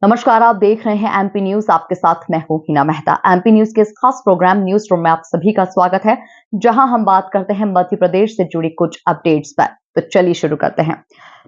नमस्कार, आप देख रहे हैं एमपी न्यूज। आपके साथ मैं हूं हिना मेहता। एमपी न्यूज के इस खास प्रोग्राम न्यूज रूम में आप सभी का स्वागत है, जहां हम बात करते हैं मध्य प्रदेश से जुड़ी कुछ अपडेट्स पर। तो चलिए शुरू करते हैं।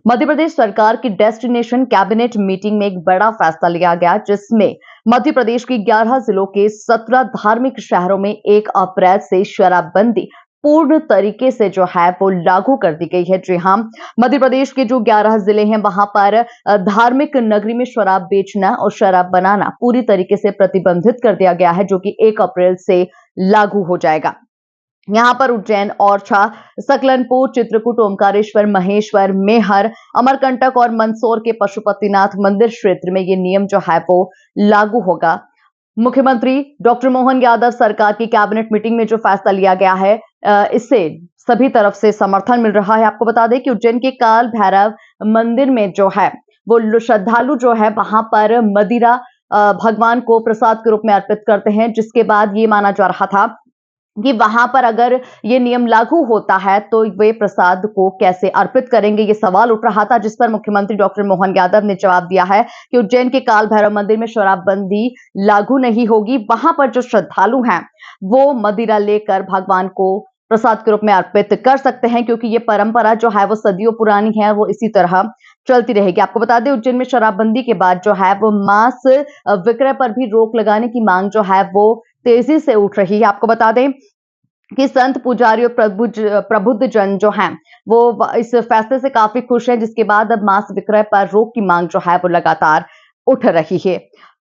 मध्य प्रदेश सरकार की डेस्टिनेशन कैबिनेट मीटिंग में एक बड़ा फैसला लिया गया, जिसमें मध्य प्रदेश के 11 जिलों के 17 धार्मिक शहरों में 1 अप्रैल से शराबबंदी पूर्ण तरीके से जो है वो लागू कर दी गई है। जी हाँ, मध्य प्रदेश के जो 11 जिले हैं वहां पर धार्मिक नगरी में शराब बेचना और शराब बनाना पूरी तरीके से प्रतिबंधित कर दिया गया है, जो कि 1 अप्रैल से लागू हो जाएगा। यहाँ पर उज्जैन, ओरछा, सकलनपुर, चित्रकूट, ओमकारेश्वर, महेश्वर, मेहर, अमरकंटक और मंदसौर के पशुपतिनाथ मंदिर क्षेत्र में ये नियम जो है वो लागू होगा। मुख्यमंत्री डॉक्टर मोहन यादव सरकार की कैबिनेट मीटिंग में जो फैसला लिया गया है, इससे सभी तरफ से समर्थन मिल रहा है। आपको बता दें कि उज्जैन के काल भैरव मंदिर में जो है वो श्रद्धालु जो है वहां पर मदिरा भगवान को प्रसाद के रूप में अर्पित करते हैं, जिसके बाद ये माना जा रहा था कि वहां पर अगर ये नियम लागू होता है तो वे प्रसाद को कैसे अर्पित करेंगे, ये सवाल उठ रहा था, जिस पर मुख्यमंत्री डॉक्टर मोहन यादव ने जवाब दिया है कि उज्जैन के काल भैरव मंदिर में शराबबंदी लागू नहीं होगी। वहां पर जो श्रद्धालु हैं वो मदिरा लेकर भगवान को प्रसाद के रूप में अर्पित कर सकते हैं, क्योंकि ये परंपरा जो है वो सदियों पुरानी है, वो इसी तरह चलती रहेगी। आपको बता दें, उज्जैन में शराबबंदी के बाद जो है वो मांस विक्रय पर भी रोक लगाने की मांग जो है वो तेजी से उठ रही है। आपको बता दें कि संत, पुजारी और प्रबुद्ध जन जो हैं वो इस फैसले से काफी खुश हैं, जिसके बाद अब मांस विक्रय पर रोक की मांग जो है वो लगातार उठ रही है।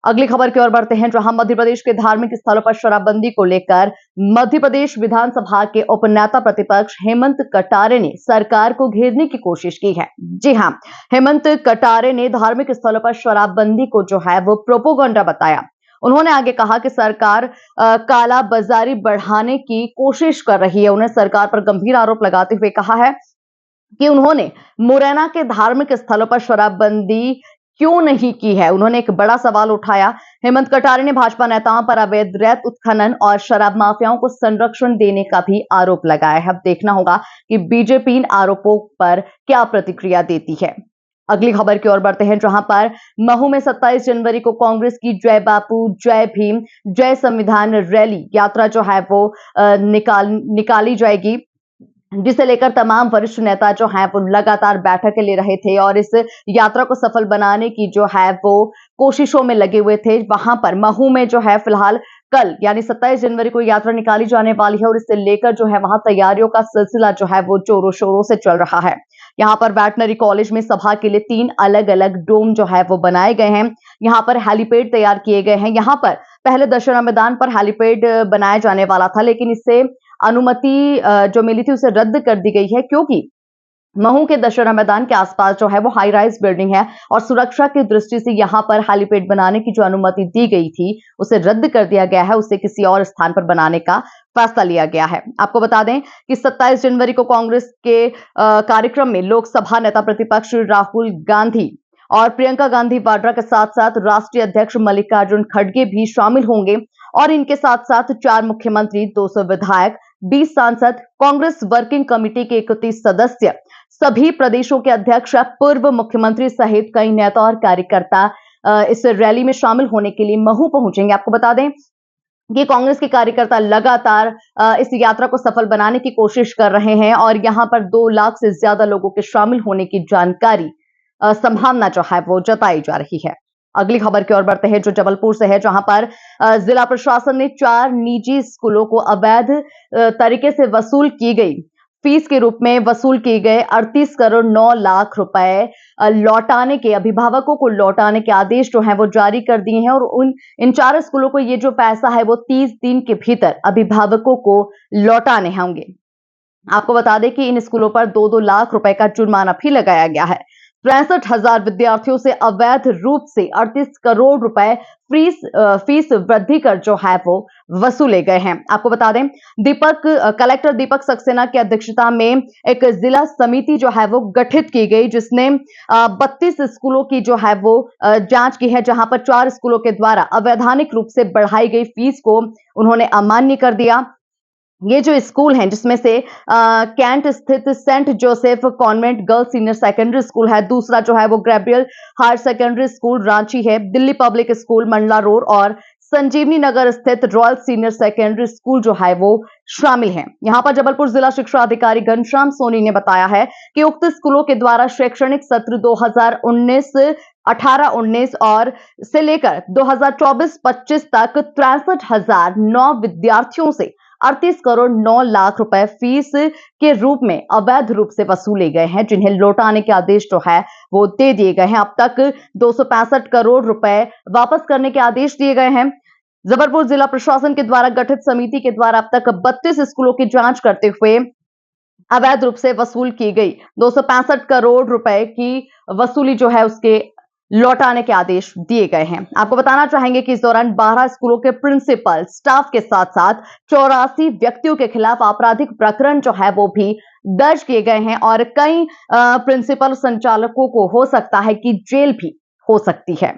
अगली खबर की ओर बढ़ते हैं, जहां मध्य प्रदेश के धार्मिक स्थलों पर शराबबंदी को लेकर मध्य प्रदेश विधानसभा के उपनेता प्रतिपक्ष हेमंत कटारे ने सरकार को घेरने की कोशिश की है। जी हां, हेमंत कटारे ने धार्मिक स्थलों पर शराबबंदी को जो है वो प्रोपोगंडा बताया। उन्होंने आगे कहा कि सरकार काला बाजारी बढ़ाने की कोशिश कर रही है। उन्हें सरकार पर गंभीर आरोप लगाते हुए कहा है कि उन्होंने मुरैना के धार्मिक स्थलों पर शराबबंदी क्यों नहीं की है। उन्होंने एक बड़ा सवाल उठाया। हेमंत कटारे ने भाजपा नेताओं पर अवैध रेत उत्खनन और शराब माफियाओं को संरक्षण देने का भी आरोप लगाया है। अब देखना होगा कि बीजेपी इन आरोपों पर क्या प्रतिक्रिया देती है। अगली खबर की ओर बढ़ते हैं, जहां पर महू में 27 जनवरी को कांग्रेस की जय बापू, जय भीम, जय संविधान रैली यात्रा जो है वो निकाली जाएगी, जिसे लेकर तमाम वरिष्ठ नेता जो हैं वो लगातार बैठकें ले रहे थे और इस यात्रा को सफल बनाने की जो है वो कोशिशों में लगे हुए थे। वहां पर महू में जो है फिलहाल कल यानी 27 जनवरी को यात्रा निकाली जाने वाली है और इसे लेकर जो है वहां तैयारियों का सिलसिला जो है वो जोरों शोरों से चल रहा है। यहाँ पर वेटनरी कॉलेज में सभा के लिए 3 अलग अलग डोम जो है वो बनाए गए हैं। यहाँ पर हेलीपैड तैयार किए गए हैं। यहाँ पर पहले दशहरा मैदान पर हेलीपैड बनाया जाने वाला था, लेकिन इससे अनुमति जो मिली थी उसे रद्द कर दी गई है, क्योंकि महू के दशहरा मैदान के आसपास जो है वो हाई राइज बिल्डिंग है और सुरक्षा की दृष्टि से यहाँ पर हेलीपैड बनाने की जो अनुमति दी गई थी उसे रद्द कर दिया गया है। उसे किसी और स्थान पर बनाने का फैसला लिया गया है। आपको बता दें कि 27 जनवरी को कांग्रेस के कार्यक्रम में लोकसभा नेता प्रतिपक्ष राहुल गांधी और प्रियंका गांधी वाड्रा के साथ साथ राष्ट्रीय अध्यक्ष मल्लिकार्जुन खड़गे भी शामिल होंगे और इनके साथ साथ 4 मुख्यमंत्री, 200 विधायक, 20 सांसद, कांग्रेस वर्किंग कमेटी के 31 सदस्य, सभी प्रदेशों के अध्यक्ष, पूर्व मुख्यमंत्री सहित कई नेता और कार्यकर्ता इस रैली में शामिल होने के लिए महू पहुंचेंगे। आपको बता दें कि कांग्रेस के कार्यकर्ता लगातार इस यात्रा को सफल बनाने की कोशिश कर रहे हैं और यहां पर 2 लाख से ज्यादा लोगों के शामिल होने की जानकारी संभावना जो है वो जताई जा रही है। अगली खबर की ओर बढ़ते हैं, जो जबलपुर से है, जहां पर जिला प्रशासन ने 4 निजी स्कूलों को अवैध तरीके से वसूल की गई फीस के रूप में वसूल किए गए 38 करोड़ 9 लाख रुपए लौटाने के, अभिभावकों को लौटाने के आदेश जो है वो जारी कर दिए हैं और इन 4 स्कूलों को ये जो पैसा है वो 30 दिन के भीतर अभिभावकों को लौटाने होंगे। आपको बता दें कि इन स्कूलों पर 2-2 लाख रुपए का जुर्माना भी लगाया गया है। 63,000 विद्यार्थियों से अवैध रूप से 38 करोड़ रुपए फीस वृद्धि कर जो है वो वसूले गए हैं। आपको बता दें, कलेक्टर दीपक सक्सेना की अध्यक्षता में एक जिला समिति जो है वो गठित की गई, जिसने 32 स्कूलों की जो है वो जांच की है, जहां पर 4 स्कूलों के द्वारा अवैधानिक रूप से बढ़ाई गई फीस को उन्होंने अमान्य कर दिया। ये जो स्कूल हैं जिसमें से कैंट स्थित saint Joseph convent girls senior secondary school है, दूसरा जो है वो Gabriel higher secondary school Ranchi है, Delhi public school Mandla road और संजीवनी नगर स्थित रॉयल सीनियर सेकेंडरी स्कूल जो है वो शामिल हैं। यहां पर जबलपुर जिला शिक्षा अधिकारी घनश्याम सोनी ने बताया है कि उक्त स्कूलों के द्वारा शैक्षणिक सत्र 2019-18-19 और से लेकर 2024-25 तक 63,009 विद्यार्थियों से 38 करोड़ 9 लाख रुपए फीस के रूप में अवैध रूप से वसूले गए हैं, जिन्हें लौटाने के आदेश जो है वो दे दिए गए हैं। अब तक 265 करोड़ रुपए वापस करने के आदेश दिए गए हैं। जबलपुर जिला प्रशासन के द्वारा गठित समिति के द्वारा अब तक 32 स्कूलों की जांच करते हुए अवैध रूप से वसूल की गई 265 करोड़ रुपए की वसूली जो है उसके लौटाने के आदेश दिए गए हैं। आपको बताना चाहेंगे कि इस दौरान 12 स्कूलों के प्रिंसिपल स्टाफ के साथ साथ 84 व्यक्तियों के खिलाफ आपराधिक प्रकरण जो है वो भी दर्ज किए गए हैं और कई प्रिंसिपल संचालकों को हो सकता है कि जेल भी हो सकती है।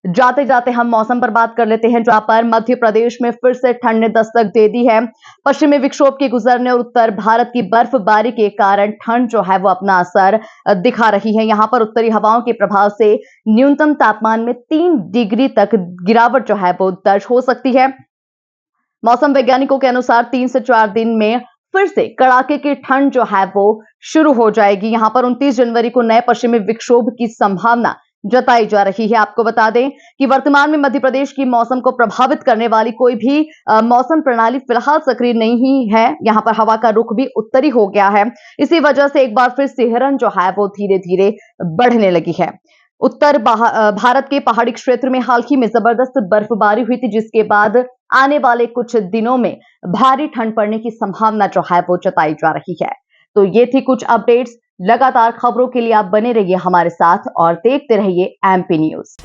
जाते जाते हम मौसम पर बात कर लेते हैं, जहां पर मध्य प्रदेश में फिर से ठंड ने दस्तक दे दी है। पश्चिमी विक्षोभ के गुजरने और उत्तर भारत की बर्फबारी के कारण ठंड जो है वो अपना असर दिखा रही है। यहां पर उत्तरी हवाओं के प्रभाव से न्यूनतम तापमान में 3 डिग्री तक गिरावट जो है वो दर्ज हो सकती है। मौसम वैज्ञानिकों के अनुसार 3 से 4 दिन में फिर से कड़ाके की ठंड जो है वो शुरू हो जाएगी। यहां पर 29 जनवरी को नए पश्चिमी विक्षोभ की संभावना जताई जा रही है। आपको बता दें कि वर्तमान में मध्य प्रदेश की मौसम को प्रभावित करने वाली कोई भी मौसम प्रणाली फिलहाल सक्रिय नहीं है। यहां पर हवा का रुख भी उत्तरी हो गया है। इसी वजह से एक बार फिर सिहरन जो है वो धीरे धीरे बढ़ने लगी है। उत्तर भारत के पहाड़ी क्षेत्र में हाल ही में जबरदस्त बर्फबारी हुई थी, जिसके बाद आने वाले कुछ दिनों में भारी ठंड पड़ने की संभावना जो है वो जताई जा रही है। तो ये थी कुछ अपडेट्स। लगातार खबरों के लिए आप बने रहिए हमारे साथ और देखते रहिए एमपी न्यूज।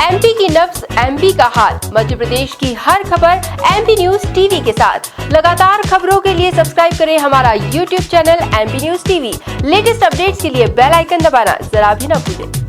एमपी की नब्ज, एमपी का हाल, मध्य प्रदेश की हर खबर एमपी न्यूज टीवी के साथ। लगातार खबरों के लिए सब्सक्राइब करें हमारा YouTube channel MP news TV. Latest updates के लिए बेल आइकन दबाना जरा भी न भूलें।